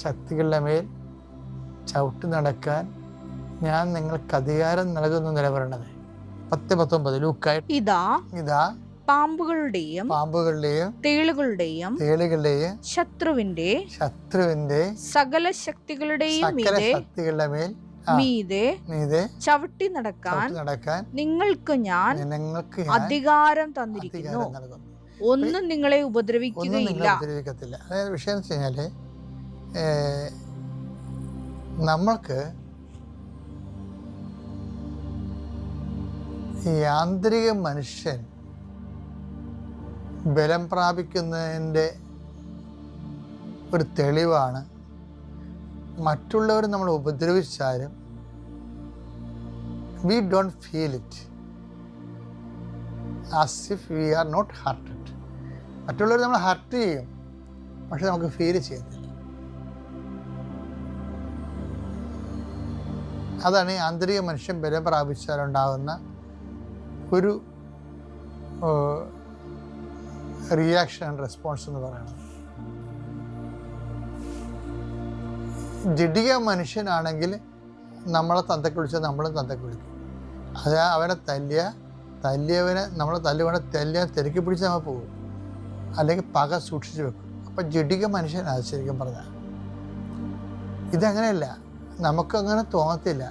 ശക്തികളുടെ മേൽ ചവിട്ടി നടക്കാൻ ഞാൻ നിങ്ങൾക്ക് അധികാരം നൽകുന്നു നിലപറയണത്. 10:19 ലൂക്കായി. ഇതാ പാമ്പുകളുടെയും തേളുകളുടെയും ശത്രുവിന്റെ സകല ശക്തികളുടെ മേൽ മീതെ ചവിട്ടി നടക്കാൻ നിങ്ങൾക്ക് ഞാൻ അധികാരം തന്നിരിക്കുന്നു. ഒന്നും നിങ്ങളെ ഉപദ്രവിക്കുകയില്ല. അതായത് വിഷയം എന്ന് വെച്ച് കഴിഞ്ഞാല് നമ്മൾക്ക് ഈ ആന്തരിക മനുഷ്യൻ ബലം പ്രാപിക്കുന്നതിൻ്റെ ഒരു തെളിവാണ് മറ്റുള്ളവർ നമ്മൾ ഉപദ്രവിച്ചാലും we don't feel it as if we are not hurted. മറ്റുള്ളവർ നമ്മൾ ഹർട്ട് ചെയ്യും, പക്ഷെ നമുക്ക് ഫീൽ ചെയ്യത്തില്ല. അതാണ് ഈ ആന്തരിക മനുഷ്യൻ ബലം പ്രാപിച്ചാലുണ്ടാകുന്ന ഒരു റിയാക്ഷൻ ആൻഡ് റെസ്പോൺസ് എന്ന് പറയുന്നത്. ജഡിക മനുഷ്യനാണെങ്കിൽ നമ്മളെ തന്തയ്ക്ക് വിളിച്ചാൽ നമ്മളും തന്തയ്ക്ക് വിളിക്കും. അത് അവനെ തല്ലിയവനെ നമ്മളെ തല്ലിയ തിരക്കി പിടിച്ച് നമ്മൾ പോകും, അല്ലെങ്കിൽ പക സൂക്ഷിച്ച് വെക്കും. അപ്പം ജഡിക മനുഷ്യനാണ് ശരിക്കും പറഞ്ഞാൽ. ഇതങ്ങനെയല്ല, നമുക്കങ്ങനെ തോന്നത്തില്ല.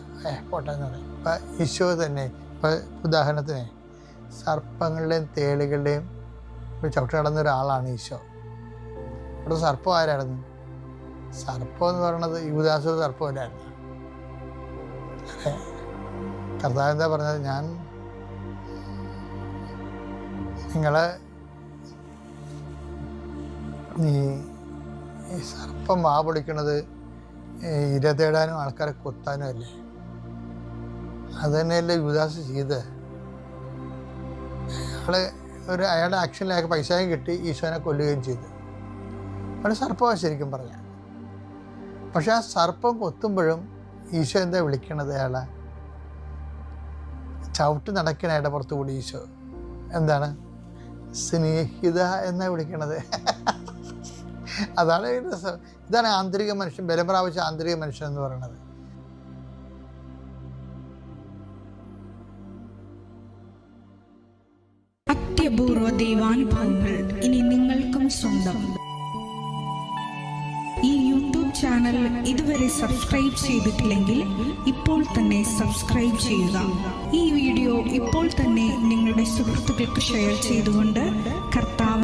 പോട്ടെ എന്ന് പറയും. ഇപ്പം ഈശോ തന്നെ, ഇപ്പം ഉദാഹരണത്തിന് സർപ്പങ്ങളുടെയും തേളുകളുടെയും ചവിട്ടി നടന്ന ഒരാളാണ് ഈശോ. ഇവിടെ സർപ്പം ആരായിരുന്നു? സർപ്പം എന്ന് പറയുന്നത് യൂദാസ് സർപ്പമല്ലായിരുന്നു. കർത്താവ് എന്താ പറഞ്ഞത്? ഞാൻ നിങ്ങളെ ഈ സർപ്പം വാ പൊളിക്കണത് ഇര തേടാനും ആൾക്കാരെ കൊത്താനും അല്ലേ? അത് തന്നെയല്ലേ യൂദാസ് ചെയ്ത്. അയാളുടെ ആക്ഷനിൽ അയാൾക്ക് പൈസയും കിട്ടി, ഈശോനെ കൊല്ലുകയും ചെയ്തു. അവിടെ സർപ്പമാണ് ശരിക്കും പറഞ്ഞാൽ. പക്ഷെ ആ സർപ്പം കൊത്തുമ്പോഴും ഈശോ എന്താ വിളിക്കണത്? അയാളെ ചവിട്ടി നടക്കണ അയാളുടെ പുറത്തു കൂടി ഈശോ എന്താണ്? സ്നേഹിത എന്നാ വിളിക്കണത്. അതാണ് രസം. ഇതാണ് ആന്തരിക മനുഷ്യൻ, ബലം പ്രാപിച്ച ആന്തരിക മനുഷ്യൻ എന്ന് പറയുന്നത്. അത്യപൂർവ ദൈവാനുഭവങ്ങൾ ഇനി നിങ്ങൾക്കും സ്വന്തം. ഈ യൂട്യൂബ് ചാനൽ ഇതുവരെ സബ്സ്ക്രൈബ് ചെയ്തിട്ടില്ലെങ്കിൽ ഇപ്പോൾ തന്നെ സബ്സ്ക്രൈബ് ചെയ്യുക. ഈ വീഡിയോ ഇപ്പോൾ തന്നെ നിങ്ങളുടെ സുഹൃത്തുക്കൾക്ക് ഷെയർ ചെയ്തുകൊണ്ട് കർത്താവ്